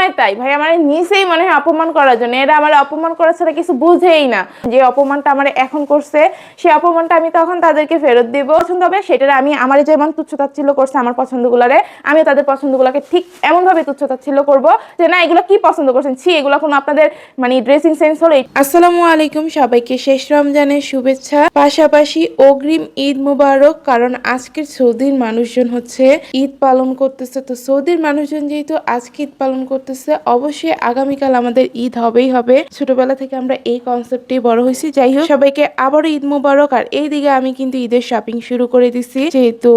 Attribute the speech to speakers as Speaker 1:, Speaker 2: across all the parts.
Speaker 1: সময় তাই ভাই আমার নিচেই মনে হয় অপমান করার জন্য। এরা আমার অপমান করা ছাড়া কিছু বুঝেই না। যে অপমানটা আমার এখন করছে সেই অপমানটা আমি তখন তাদেরকে ফেরত দিব। পছন্দ হবে সেটা আমি আমার যেমন তুচ্ছতাচ্ছিল্য করছে আমার পছন্দগুলোরে, আমি তাদের পছন্দগুলোকে ঠিক এমন ভাবে তুচ্ছতাচ্ছিল্য করব যে না এগুলো কি পছন্দ করছেন, ছি এগুলো কোনো আপনাদের মানে ড্রেসিং সেন্স হলো।
Speaker 2: আসসালামু আলাইকুম, সবাইকে শেষ রমজানের শুভেচ্ছা, পাশাপাশি অগ্রিম ঈদ মুবারক। কারণ আজকের সৌদির মানুষজন হচ্ছে ঈদ পালন করতেছে। তো সৌদির মানুষজন যেহেতু আজকে ঈদ পালন করতেছে, অবশ্যই আগামীকাল আমাদের ঈদ হবেই হবে। ছোটবেলা থেকে আমরা এই কনসেপ্টেই বড় হয়েছি। যাই হোক, সবাইকে আবারও ঈদ মুবারক। আর এইদিকে আমি কিন্তু ঈদের শপিং শুরু করে দিছি, যেহেতু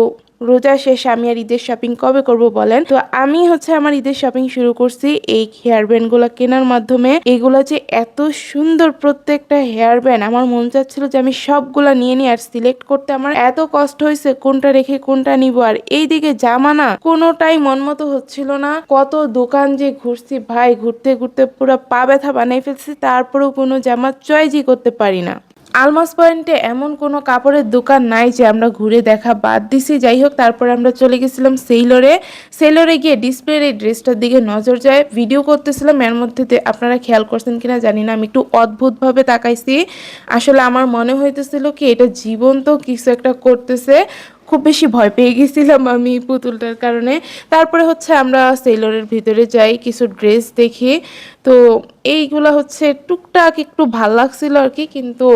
Speaker 2: রোজা শেষ, আমি আর ঈদের শপিং কবে করব বলেন। তো আমি হচ্ছে আমার ঈদের শপিং শুরু করছি এই হেয়ার ব্যান্ড গুলা কেনার মাধ্যমে। এগুলো যে এত সুন্দর প্রত্যেকটা হেয়ার ব্যান্ড, আমার মন চাচ্ছিল যে আমি সবগুলা নিয়ে নিই। আর সিলেক্ট করতে আমার এত কষ্ট হয়েছে কোনটা রেখে কোনটা নিব। আর এইদিকে জামা না কোনোটাই মন মতো হচ্ছিল না। কত দোকান যে ঘুরছি ভাই, ঘুরতে ঘুরতে পুরো পা ব্যথা বানাই ফেলছি, তারপরেও কোনো জামা চয়েসই করতে পারি না। আলমাস পয়েন্টে এমন কোনো কাপড়ের দোকান নাই যে আমরা ঘুরে দেখা বাদ দিছি। যাই হোক, তারপরে আমরা চলে গেছিলাম সেলরে গিয়ে ডিসপ্লের এই ড্রেসটার দিকে নজর যায়, ভিডিও করতেছিলাম। এর মধ্যে আপনারা খেয়াল করছেন কিনা জানি না, আমি একটু অদ্ভুতভাবে তাকাইছি। আসলে আমার মনে হইতেছিল কি এটা জীবন্ত কিছু একটা করতেছে। খুব বেশি ভয় পেয়ে গেছিলাম আমি পুতুলটার কারণে। তারপরে হচ্ছে আমরা সেলরের ভিতরে যাই, কিছু ড্রেস দেখি। তো এইগুলা হচ্ছে টুকটাক একটু ভাল লাগছিল আর কি, কিন্তু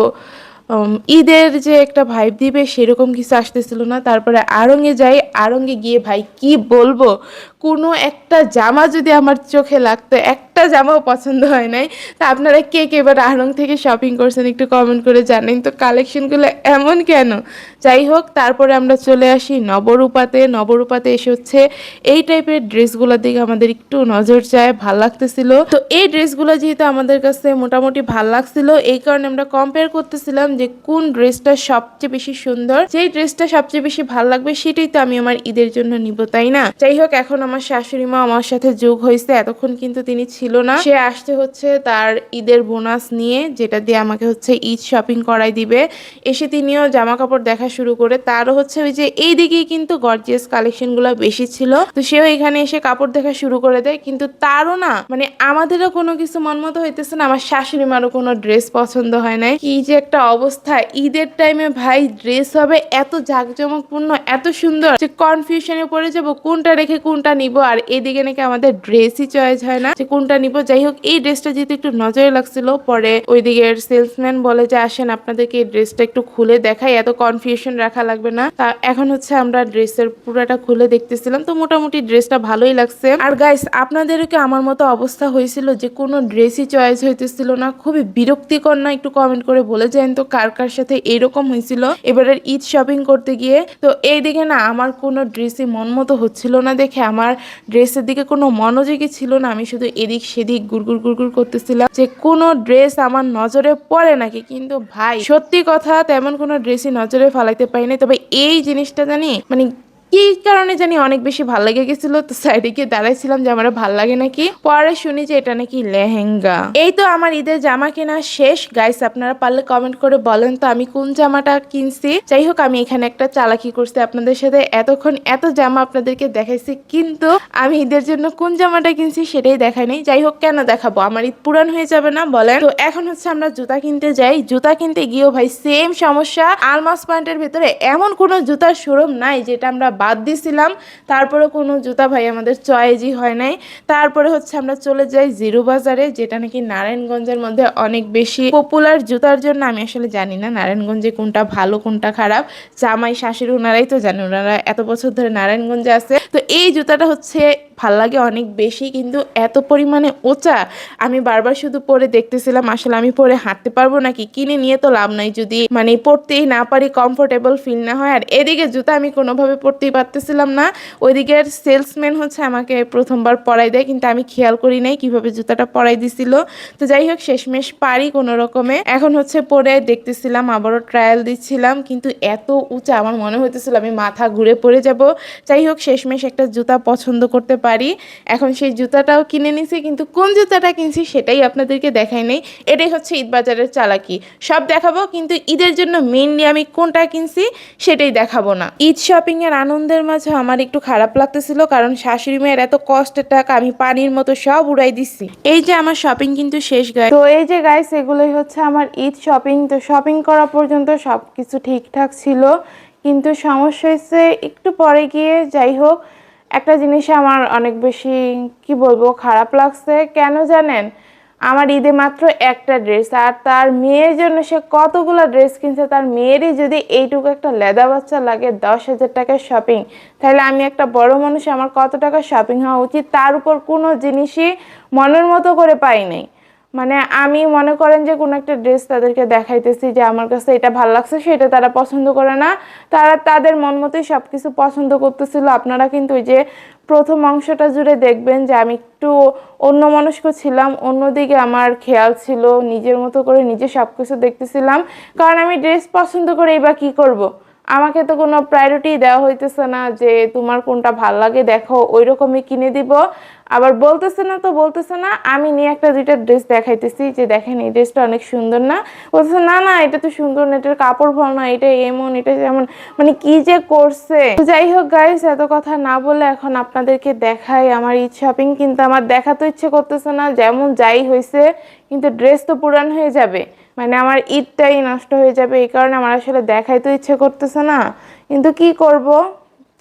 Speaker 2: ঈদের যে একটা ভাইব দিবে সেরকম কিছু আসতেছিল না। তারপরে আড়ংয়ে যাই, আড়ংয়ে গিয়ে ভাই কি বলবো, কোনো একটা জামা যদি আমার চোখে লাগতো, একটা জামাও পছন্দ হয় নাই। তা আপনারা কে কে এবার আড়ং থেকে শপিং করছেন একটু কমেন্ট করে জানেন তো, কালেকশনগুলো এমন কেন। যাই হোক, তারপরে আমরা চলে আসি নবরূপাতে এসে হচ্ছে এই টাইপের ড্রেসগুলোর দিকে আমাদের একটু নজর যায়, ভাল লাগতেছিল। তো এই ড্রেসগুলো যেহেতু আমাদের কাছে মোটামুটি ভাল লাগছিল, এই কারণে আমরা কম্পেয়ার করতেছিলাম যে কোন ড্রেসটা সবচেয়ে বেশি সুন্দর, যেই ড্রেসটা সবচেয়ে বেশি ভাল লাগবে সেটাই তো আমি আমার ঈদের জন্য নিব, তাই না। যাই হোক, এখন আমার শাশুড়ি মা আমার সাথে যোগ হয়েছে, এতক্ষণ কিন্তু তিনি ছিল না। সে আসতে হচ্ছে তার ঈদের বোনাস নিয়ে, যেটা দিয়ে আমাকে হচ্ছে ঈদ শপিং করাই দিবে। এসে তিনিও জামা কাপড় দেখা শুরু করে, তারও হচ্ছে ওই যে এই দিকেই কিন্তু গর্জিয়াস কালেকশন গুলো বেশি ছিল। তো সেও এখানে এসে কাপড় দেখা শুরু করে দেয়, কিন্তু তারও না মানে আমাদেরও কোনো কিছু মন মতো হইতেছে না, আমার শাশুড়ি মারও কোনো ড্রেস পছন্দ হয় নাই। কি যে একটা অবস্থা, ঈদের টাইমে ভাই ড্রেস হবে এত জাঁকজমকপূর্ণ, এত সুন্দর যে কনফিউশনে পড়ে যাব কোনটা রেখে কোনটা নিব। আর এদিকে নাকি আমাদের ড্রেসই চয়েস হয় না যে কোনটা নিব। যাই হোক, এই ড্রেসটা যেহেতু একটু নজরে লাগছিল, পরে ওই দিকের সেলসম্যান বলে যে আসেন আপনাদেরকে এই ড্রেসটা একটু খুলে দেখাই, এত কনফিউশন রাখা লাগবে না। তা এখন হচ্ছে আমরা ড্রেসের পুরোটা খুলে দেখতেছিলাম, তো মোটামুটি ড্রেসটা ভালোই লাগছে। আর গাইস, আপনাদেরও কি আমার মতো অবস্থা হয়েছিল যে কোনো ড্রেসই চয়েস হইতেছিল না? খুবই বিরক্তিকর না? একটু কমেন্ট করে বলে যান তো কার কার সাথে এরকম হয়েছিল এবারের ঈদ শপিং করতে গিয়ে। তো এইদিকে না আমার কোনো ড্রেসই মন মতো হচ্ছিল না দেখে আমার ড্রেসের দিকে কোনো মনোযোগই ছিল না। আমি শুধু এদিক সেদিক গুড়গুড় গুড়গুড় করতেছিলাম যে কোনো ড্রেস আমার নজরে পড়ে নাকি। কিন্তু ভাই সত্যি কথা, তেমন কোনো ড্রেসই নজরে ফালাইতে পারিনি। তবে এই জিনিসটা জানি মানে কি কারণে জানি অনেক বেশি ভাল লেগে গেছিল। তো সাইডে গিয়ে দাঁড়াইছিলাম যে আমার ভাল লাগে নাকি, পরে শুনি যে এটা নাকি লেহেঙ্গা। এই তো আমার ঈদের জামা কেনা শেষ। গাইস, আপনারা পারলে কমেন্ট করে বলেন তো আমি কোন জামাটা কিনছি। যাই হোক, আমি এখানে একটা চালাকি করছি আপনাদের সাথে, এতক্ষণ এত জামা আপনাদেরকে দেখাইছি, কিন্তু আমি ঈদের জন্য কোন জামাটা কিনছি সেটাই দেখাই নাই। যাই হোক, কেন দেখাবো, আমার ঈদ পুরান হয়ে যাবে না বলেন। তো এখন হচ্ছে আমরা জুতা কিনতে যাই। জুতা কিনতে গিয়েও ভাই সেম সমস্যা, আলমাস পয়েন্টের ভিতরে এমন কোনো জুতার শোরুম নাই যেটা আমরা বাদ দিছিলাম, তারপরে কোনো জুতা ভাই আমাদের চয়েসই হয় নাই। তারপরে হচ্ছে আমরা চলে যাই জিরো বাজারে, যেটা নাকি নারায়ণগঞ্জের মধ্যে অনেক বেশি পপুলার জুতার জন্য। আমি আসলে জানি না নারায়ণগঞ্জে কোনটা ভালো কোনটা খারাপ, জামাই শাশুড়ি ওনারাই তো জানে, ওনারা এত বছর ধরে নারায়ণগঞ্জে আছে। তো এই জুতাটা হচ্ছে ভাল লাগে অনেক বেশি, কিন্তু এত পরিমাণে উঁচা, আমি বারবার শুধু পরে দেখতেছিলাম আসলে আমি পরে হাঁটতে পারবো নাকি। কিনে নিয়ে তো লাভ নাই যদি মানে পরতেই না পারি, কমফোর্টেবল ফিল না হয়। আর এদিকে জুতা আমি কোনোভাবে পরতেই পারতেছিলাম না। ওইদিকের সেলসম্যান হচ্ছে আমাকে প্রথমবার পরাই দেয়, কিন্তু আমি খেয়াল করি নাই কিভাবে জুতাটা পরাই দিছিল। তো যাই হোক, শেষমেশ পারি কোনো রকমে। এখন হচ্ছে পরে দেখতেছিলাম, আবারও ট্রায়াল দিচ্ছিলাম, কিন্তু এত উঁচা আমার মনে হইতেছিল আমি মাথা ঘুরে পড়ে যাব। যাই হোক, শেষমেশ একটা জুতা পছন্দ করতে পারি। এখন সেই জুতাটাও কিনে নিছি, কিন্তু কোন জুতাটা কিনছি সেটাই আপনাদেরকে দেখাই নেই। এটাই হচ্ছে ঈদ বাজারের চালাকি, সব দেখাবো কিন্তু ঈদের জন্য মেইনলি আমি কোনটা কিনছি সেটাই দেখাবো না। ঈদ শপিং এর আনন্দ আনন্দের মাঝে আমার একটু খারাপ লাগতেছিল, কারণ শাশুড়ি মায়ের এত কষ্টের টাকা আমি পানির মতো সব উড়াই দিছি। এই যে আমার শপিং কিন্তু শেষ গাইস।
Speaker 1: তো এই যে গাইস, এগুলোই হচ্ছে আমার ঈদ শপিং। তো শপিং করা পর্যন্ত সবকিছু ঠিকঠাক ছিল, কিন্তু সমস্যা হয়েছে একটু পরে গিয়ে। যাই হোক, একটা জিনিস আমার অনেক বেশি কি বলবো খারাপ লাগছে। কেন জানেন? আমার ঈদে মাত্র একটা ড্রেস, আর তার মেয়ের জন্য সে কতগুলো ড্রেস কিনছে। তার মেয়েরই যদি এইটুকু একটা লেদা বাচ্চা লাগে 10,000 টাকার শপিং, তাহলে আমি একটা বড় মানুষ, আমার কত টাকা শপিং হওয়া উচিত? তার উপর কোনো জিনিসই মনের মতো করে পাই নাই। মানে আমি মনে করেন যে কোনো একটা ড্রেস তাদেরকে দেখাইতেছি যে আমার কাছে এটা ভালো লাগছে, সেটা তারা পছন্দ করে না। তারা তাদের মন মতোই সব কিছু পছন্দ করতেছিল। আপনারা কিন্তু ওই যে প্রথম অংশটা জুড়ে দেখবেন যে আমি একটু অন্যমনস্ক ছিলাম, অন্যদিকে আমার খেয়াল ছিল, নিজের মতো করে নিজে সব কিছু দেখতেছিলাম। কারণ আমি ড্রেস পছন্দ করেই বা কী করব? আমাকে তো কোনো প্রায়োরিটি দেওয়া হইতেছে না যে তোমার কোনটা ভাল লাগে দেখো ওই রকমই কিনে দিব। আবার বলতেছে না তো বলতেছে না, আমি নিয়ে একটা দুইটা ড্রেস দেখাইতেছি যে দেখেন এই ড্রেসটা অনেক সুন্দর না, বলতেছে না না এটা তো সুন্দর না, এটার কাপড় ভালো না, এটা এমন এটা যেমন, মানে কি যে করছে। যাই হোক গাইস, এত কথা না বলে এখন আপনাদেরকে দেখাই আমার ঈদ শপিং। কিন্তু আমার দেখা তো ইচ্ছে করতেছে না, যেমন যাই হয়েছে, কিন্তু ড্রেস তো পুরান হয়ে যাবে, মানে আমার ঈদটাই নষ্ট হয়ে যাবে। এই কারণে আমার আসলে দেখাই তো ইচ্ছে করতেছে না, কিন্তু কি করব,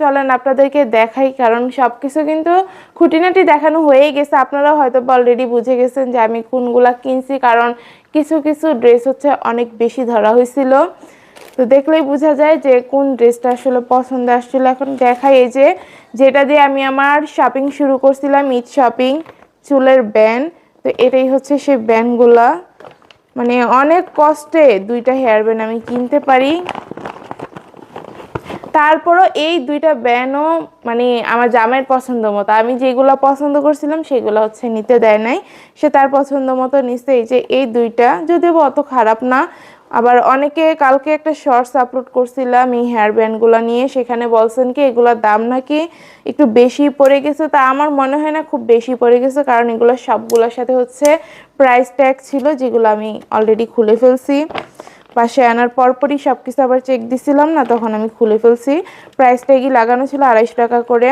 Speaker 1: চলেন আপনাদেরকে দেখাই। কারণ সব কিছু কিন্তু খুঁটিনাটি দেখানো হয়েই গেছে, আপনারা হয়তো অলরেডি বুঝে গেছেন যে আমি কোনগুলা কিনছি। কারণ কিছু কিছু ড্রেস হচ্ছে অনেক বেশি ধরা হয়েছিল, তো দেখলেই বোঝা যায় যে কোন ড্রেসটা আসলে পছন্দ আসছিল। এখন দেখাই, এই যে যেটা দিয়ে আমি আমার শপিং শুরু করছিলাম, ঈদ শপিং, চুলের ব্যান্ড। তো এটাই হচ্ছে সেই ব্যান্ডগুলা, মানে অনেক কষ্টে দুইটা হেয়ার ব্যান্ড আমি কিনতে পারি। তারপরও এই দুইটা ব্যান্ডও মানে আমার জামাইয়ের পছন্দ মতো, আমি যেগুলো পছন্দ করছিলাম সেগুলো হচ্ছে নিতে দেয় নাই, সে তার পছন্দ মতো নিচ্ছে। এই যে এই দুইটা, যদিও অত খারাপ না। আবার অনেকে কালকে একটা শর্টস আপলোড করছিলাম এই হেয়ার ব্যান্ডগুলো নিয়ে, সেখানে বলছেন কি এগুলোর দাম নাকি একটু বেশি পড়ে গেছে। তা আমার মনে হয় না খুব বেশি পড়ে গেছে, কারণ এগুলো সবগুলোর সাথে হচ্ছে প্রাইস ট্যাগ ছিল, যেগুলো আমি অলরেডি খুলে ফেলছি। বাসায় আনার পরপরই সব কিছু আবার চেক দিছিলাম না, তখন আমি খুলে ফেলছি। প্রাইস ট্যাগই লাগানো ছিল 250 টাকা করে।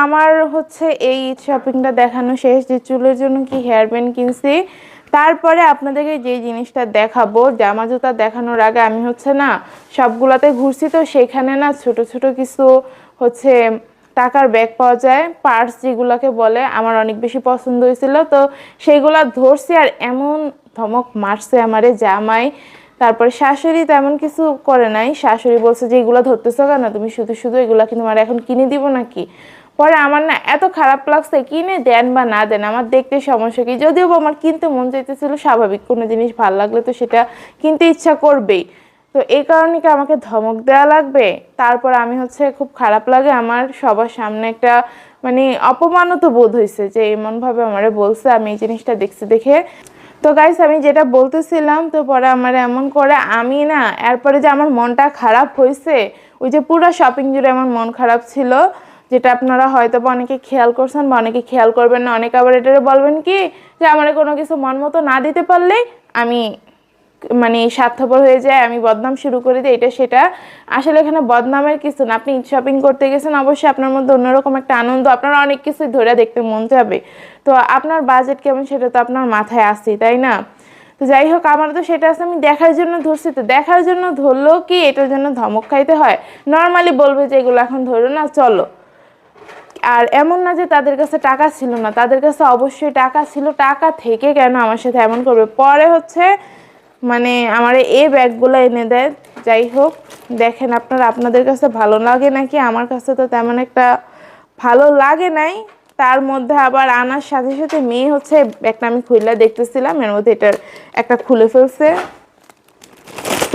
Speaker 1: আমার হচ্ছে এই শপিংটা দেখানো শেষ, যে চুলের জন্য কি হেয়ার ব্যান্ড কিনছি। তারপরে আপনাদেরকে যে জিনিসটা দেখাবো, জামা জুতা দেখানোর আগে আমি হচ্ছে না সবগুলাতে ঘুরছি, তো সেখানে না ছোট ছোট কিছু হচ্ছে টাকার ব্যাগ পাওয়া যায়, পার্স যেগুলোকে বলে, আমার অনেক বেশি পছন্দ হয়েছিল। তো সেইগুলা ধরছি, আর এমন ধমক মারছে আমারে জামাই। তারপরে শাশুড়ি তেমন কিছু করে নাই, শাশুড়ি বলছে যে এগুলো ধরতেছো কেন তুমি, শুধু শুধু এগুলা কি তোমার এখন কিনে দিব নাকি? পরে আমার না এত খারাপ লাগছে, কিনে দেন বা না দেন আমার দেখতে সমস্যা কি, যদিও বা আমার কিনতে মন চাইতেছিল, স্বাভাবিক, কোনো জিনিস ভালো লাগলে তো সেটা কিনতে ইচ্ছা করবেই। তো এই কারণে কি আমাকে ধমক দেওয়া লাগবে? তারপর আমি হচ্ছে খুব খারাপ লাগে আমার, সবার সামনে একটা মানে অপমানিত বোধ হয়েছে যে এমনভাবে আমারে বলছে, আমি এই জিনিসটা দেখছি দেখে। তো গাইস, আমি যেটা বলতেছিলাম, তো পরে আমার এমন করে আমি না, এরপরে যে আমার মনটা খারাপ হয়েছে, ওই যে পুরো শপিং জুড়ে আমার মন খারাপ ছিল, যেটা আপনারা হয়তো বা অনেকে খেয়াল করছেন বা অনেকে খেয়াল করবেন না। অনেকে আবার এটারে বলবেন কি যে আমার কোনো কিছু মন মতো না দিতে পারলেই আমি মানে স্বার্থপর হয়ে যায়, আমি বদনাম শুরু করে দিই, এটা সেটা। আসলে এখানে বদনামের কিছু না, আপনি শপিং করতে গেছেন, অবশ্যই আপনার মধ্যে অন্যরকম একটা আনন্দ, আপনার অনেক কিছু ধরে দেখতে মন যাবে। তো আপনার বাজেট কেমন সেটা তো আপনার মাথায় আসছে, তাই না? তো যাই হোক, আমার তো সেটা আছে, আমি দেখার জন্য ধরছি, তো দেখার জন্য ধরলেও কি এটার জন্য ধমক খাইতে হয়? নর্মালি বলবে যে এগুলো এখন ধরো না, চলো। আর এমন না যে তাদের কাছে টাকা ছিল না, তাদের কাছে অবশ্যই টাকা ছিল, টাকা থেকে কেন আমার সাথে এমন করবে? পরে হচ্ছে মানে আমার এই ব্যাগগুলো এনে দেয়। যাই হোক, দেখেন আপনারা, আপনাদের কাছে ভালো লাগে নাকি, আমার কাছে তো তেমন একটা ভালো লাগে নাই। তার মধ্যে আবার আনার সাথে সাথে মেয়ে হচ্ছে একটা, আমি খুলে দেখতেছিলাম, এর মধ্যে এটার একটা খুলে ফেলছে।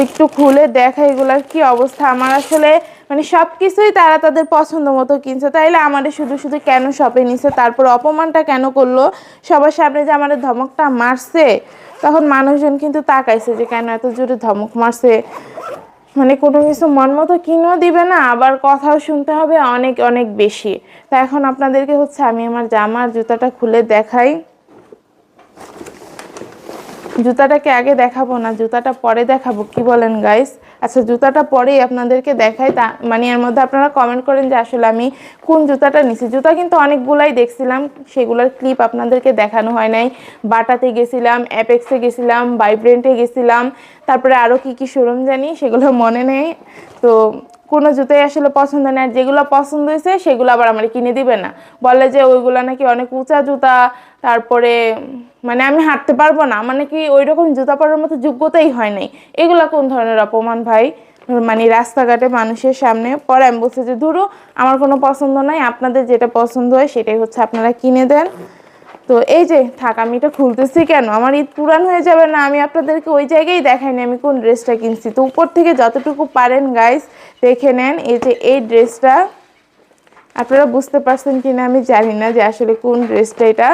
Speaker 1: একটু খুলে দেখা এগুলার কি অবস্থা। আমার আসলে মানে সব কিছুই তারা তাদের পছন্দ মতো কিনছে, তাইলে আমাদের শুধু শুধু কেন শপে নিছে? তারপর অপমানটা কেন করলো সবার সামনে, যে আমাদের ধমকটা মারছে, তখন মানুষজন কিন্তু তাকাইছে যে কেন এত জোরে ধমক মারছে। মানে কোনো কিছু মন মতো কিনেও দিবে না, আবার কথাও শুনতে হবে অনেক অনেক বেশি। তা এখন আপনাদেরকে হচ্ছে আমি আমার জামার জুতাটা খুলে দেখাই। জুতাটাকে আগে দেখাবো না, জুতাটা পরে দেখাবো, কি বলেন গাইস? আচ্ছা জুতাটা পরেই আপনাদেরকে দেখাই, তা মানে এর মধ্যে আপনারা কমেন্ট করেন যে আসলে আমি কোন জুতাটা নিছি। জুতা কিন্তু অনেকগুলাই দেখছিলাম, সেগুলোর ক্লিপ আপনাদেরকে দেখানো হয় নাই। বাটাতে গেছিলাম, অ্যাপেক্সে গেছিলাম, ভাইব্রেন্টে গেছিলাম, তারপরে আরও কি কি শোরুম জানি সেগুলো মনে নেই। তো কোনো জুতোই আসলে পছন্দ নেই, আর যেগুলো পছন্দ হয়েছে সেগুলো আবার আমার কিনে দিবে না, বলে যে ওইগুলো নাকি অনেক উঁচা জুতা, তারপরে মানে আমি হাঁটতে পারবো না, মানে কি ওই রকম জুতা পরার মতো যোগ্যতাই হয় নাই। এগুলা কোন ধরনের অপমান ভাই, মানে রাস্তাঘাটে মানুষের সামনে। পরে আমি বলছি যে ধরো আমার কোনো পছন্দ নাই, আপনাদের যেটা পছন্দ হয় সেটাই হচ্ছে আপনারা কিনে দেন। তো এই যে থাক, আমি এটা খুলতেছি কেন, আমার ঈদ পুরান হয়ে যাবে না, আমি আপনাদেরকে ওই জায়গায় দেখাইনি আমি কোন ড্রেসটা কিনছি। তো উপর থেকে যতটুকু পারেন গাইস দেখে নেন। এই যে এই ড্রেসটা, আপনারা বুঝতে পারছেন কিনা আমি জানি না যে আসলে কোন ড্রেসটা এটা।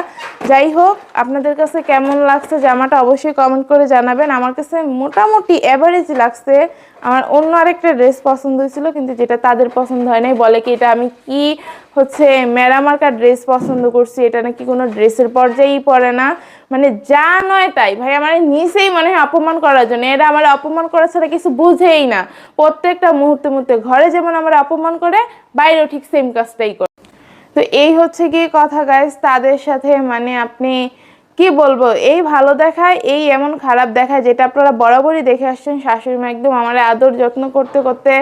Speaker 1: যাই হোক, আপনাদের কাছে কেমন লাগছে জামাটা অবশ্যই কমেন্ট করে জানাবেন। আমার কাছে মোটামুটি অ্যাভারেজ লাগছে। আমার অন্য আরেকটা ড্রেস পছন্দ হয়েছিল, কিন্তু যেটা তাদের পছন্দ হয় নাই, বলে কি এটা আমি কি হচ্ছে মেরামার্কা ড্রেস পছন্দ করছি, এটা নাকি কোনো ড্রেসের পর্যায়েই পড়ে না। মানে যা নয় তাই ভাই, আমার নিচেই মনে হয় অপমান করার জন্য। এরা আমার অপমান করা ছাড়া কিছু বুঝেই না। প্রত্যেকটা মুহূর্তে মুহূর্তে ঘরে যেমন আমার অপমান করে, বাইরেও ঠিক সেম কাজটাই করে। তো এই হচ্ছে কি কথা গাইস, তাদের সাথে মানে আপনি কি বলবো, এই ভালো দেখায়, এই এমন খারাপ দেখায়, যেটা আপনারা বরাবরই দেখে আসছেন। শাশুড়ি মা একদম আমার আদর যত্ন করতে করতে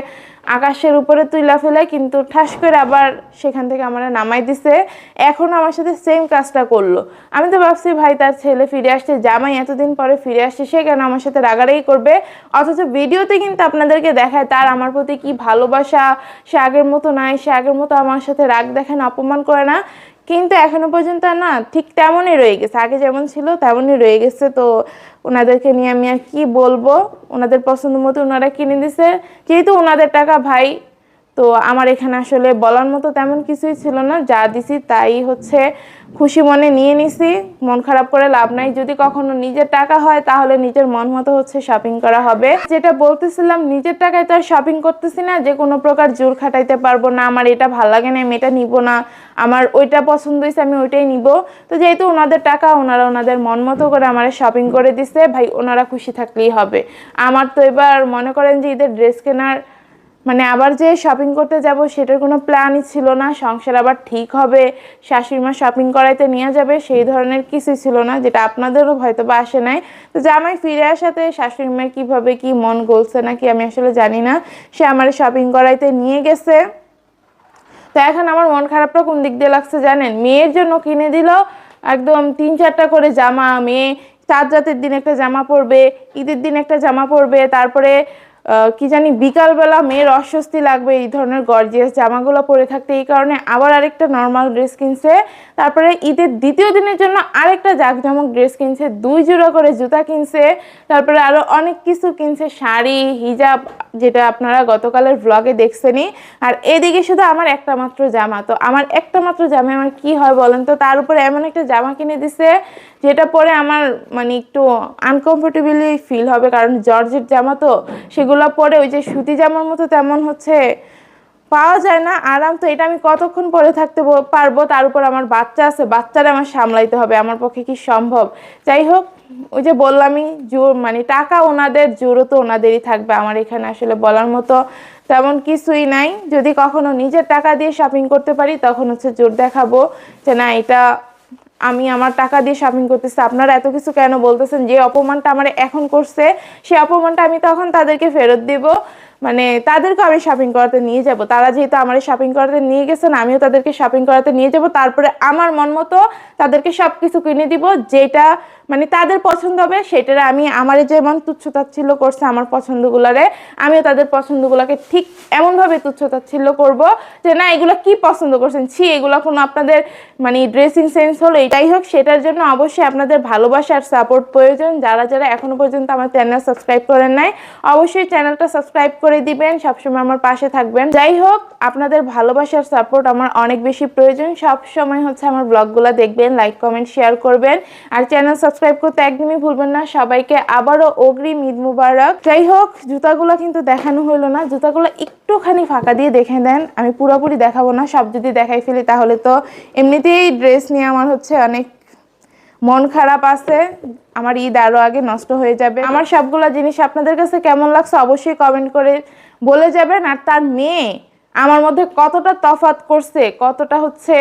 Speaker 1: আকাশের উপরে তুইলা ফেলে, কিন্তু ঠাস করে আবার সেখান থেকে আমার নামাই দিছে। এখন আমার সাথে সেম কাজটা করলো। আমি তো ভাবছি ভাই তার ছেলে ফিরে আসছে, জামাই এতদিন পরে ফিরে আসছে, সে কেন আমার সাথে রাগারাগি করবে। অথচ ভিডিওতে কিন্তু আপনাদেরকে দেখায় তার আমার প্রতি কি ভালোবাসা, সে আগের মতো নাই, সে আগের মতো আমার সাথে রাগ দেখে না, অপমান করে না। কিন্তু এখনো পর্যন্ত না, ঠিক তেমনই রয়ে গেছে, আগে যেমন ছিল তেমনই রয়ে গেছে। তো ওনাদেরকে নিয়ে আমি আর কি বলবো, ওনাদের পছন্দ মতো ওনারা কিনে দিছে, যেহেতু ওনাদের টাকা ভাই। তো আমার এখানে আসলে বলার মতো তেমন কিছুই ছিল না, যা দিছি তাই হচ্ছে খুশি মনে নিয়ে নিছি। মন খারাপ করে লাভ নাই, যদি কখনো নিজের টাকা হয় তাহলে নিজের মন মতো হচ্ছে শপিং করা হবে। যেটা বলতেছিলাম, নিজের টাকায় তো আর শপিং করতেছি না, যে কোনো প্রকার জোর খাটাইতে পারবো না। আমার এটা ভাল লাগে না, আমি এটা নিব না, আমার ওইটা পছন্দ হয়েছে আমি ওইটাই নিব। তো যেহেতু ওনাদের টাকা, ওনারা ওনাদের মন মতো করে আমার শপিং করে দিছে ভাই, ওনারা খুশি থাকলেই হবে। আমার তো এবার মনে করেন যে ঈদের ড্রেস কেনার মানে আবার যে শপিং করতে যাব সেটার কোনো প্ল্যানই ছিল না। সংসার আবার ঠিক হবে, শাশুড়ি মা শপিং করাইতে নিয়ে যাবে, সেই ধরনের কিছুই ছিল না, যেটা আপনাদেরও হয়তো বা আসে নাই। তো জামাই ফিরে আসাতে শাশুড়ি মায়ের কীভাবে কি মন গলছে নাকি আমি আসলে জানি না, সে আমার শপিং করাইতে নিয়ে গেছে। তো এখন আমার মন খারাপটা কোন দিক দিয়ে লাগছে জানেন, মেয়ের জন্য কিনে দিল একদম 3-4টা করে জামা। মেয়ে চাঁদ রাতের দিন একটা জামা পরবে, ঈদের দিন একটা জামা পরবে, তারপরে কি জানি বিকালবেলা মেয়ের অস্বস্তি লাগবে এই ধরনের গর্জিয়াস জামাগুলো পরে থাকতে, এই কারণে আবার আরেকটা নর্মাল ড্রেস কিনছে। তারপরে ঈদের দ্বিতীয় দিনের জন্য আরেকটা জাঁকজমক ড্রেস কিনছে, 2 জোড়া করে জুতা কিনছে, তারপরে আরো অনেক কিছু কিনছে, শাড়ি, হিজাব, যেটা আপনারা গতকালের ব্লগে দেখছেনই। আর এদিকে শুধু আমার একটা মাত্র জামা। তো আমার একটা মাত্র জামা আমার কি হয় বলেন তো, তার উপরে এমন একটা জামা কিনে দিছে যেটা পরে আমার মানে একটু আনকমফোর্টেবলি ফিল হবে, কারণ জর্জেট জামা তো, সেগুলো পরে ওই যে সুতি জামার মতো তেমন হচ্ছে পাওয়া যায় না আরাম। তো এটা আমি কতক্ষণ পরে থাকতে পারবো, তার উপর আমার বাচ্চা আছে, বাচ্চারা আমার সামলাইতে হবে, আমার পক্ষে কি সম্ভব। যাই হোক, ওই যে বললামই জোর মানে টাকা ওনাদের, জোরও তো ওনাদেরই থাকবে। আমার এখানে আসলে বলার মতো তেমন কিছুই নাই। যদি কখনো নিজের টাকা দিয়ে শপিং করতে পারি তখন হচ্ছে জোর দেখাবো যে না, এটা আমি আমার টাকা দিয়ে শপিং করতেছি। আপনারা এত কিছু কেন বলতেছেন, যে অপমানটা আমার এখন করছে সেই অপমানটা আমি তখন তাদেরকে ফেরত দিব। মানে তাদেরকে আমি শপিং করাতে নিয়ে যাব, তারা যেহেতু আমার শপিং করাতে নিয়ে গেছেন, আমিও তাদেরকে শপিং করাতে নিয়ে যাব। তারপরে আমার মন মতো তাদেরকে সব কিছু কিনে দিব, যেটা মানে তাদের পছন্দ হবে সেটারে আমি, আমার যেমন তুচ্ছতাচ্ছিল্য করছে আমার পছন্দগুলারে, আমিও তাদের পছন্দগুলোকে ঠিক এমনভাবে তুচ্ছতাচ্ছিল্য করব যে না, এগুলো কি পছন্দ করছেন, ছি, এগুলো কোনো আপনাদের মানে ড্রেসিং সেন্স হলো? এটাই হোক, সেটার জন্য অবশ্যই আপনাদের ভালোবাসা আর সাপোর্ট প্রয়োজন। যারা যারা এখনো পর্যন্ত আমার চ্যানেল সাবস্ক্রাইব করেন নাই, অবশ্যই চ্যানেলটা সাবস্ক্রাইব করে দিবেন, সবসময় আমার পাশে থাকবেন। যাই হোক, আপনাদের ভালোবাসার সাপোর্ট আমার অনেক বেশি প্রয়োজন। সব সময় হচ্ছে আমার ব্লগগুলো দেখবেন, লাইক কমেন্ট শেয়ার করবেন, আর চ্যানেল সাবস্ক্রাইব করতে একদমই ভুলবেন না। সবাইকে আবারও অগ্রিম ঈদ মুবারক। যাই হোক, জুতাগুলো কিন্তু দেখানো হলো না, জুতাগুলো একটুখানি ফাঁকা দিয়ে দেখে দেন, আমি পুরোপুরি দেখাবো না। সব যদি দেখাই ফেলি তাহলে তো এমনিতেই ড্রেস নিয়ে আমার হচ্ছে মন খারাপ আছে, আমার ঈদ আরো আগে নষ্ট হয়ে যাবে। আমার সবগুলো জিনিস আপনাদের কাছে কেমন লাগছে অবশ্যই কমেন্ট করে বলে যাবেন। আর তার মেয়ে আমার মধ্যে কতটা তফাৎ করছে, কতটা হচ্ছে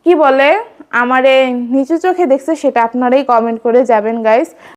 Speaker 1: কি বলে আমারে নিচু চোখে দেখছে, সেটা আপনারাই কমেন্ট করে যাবেন গাইস।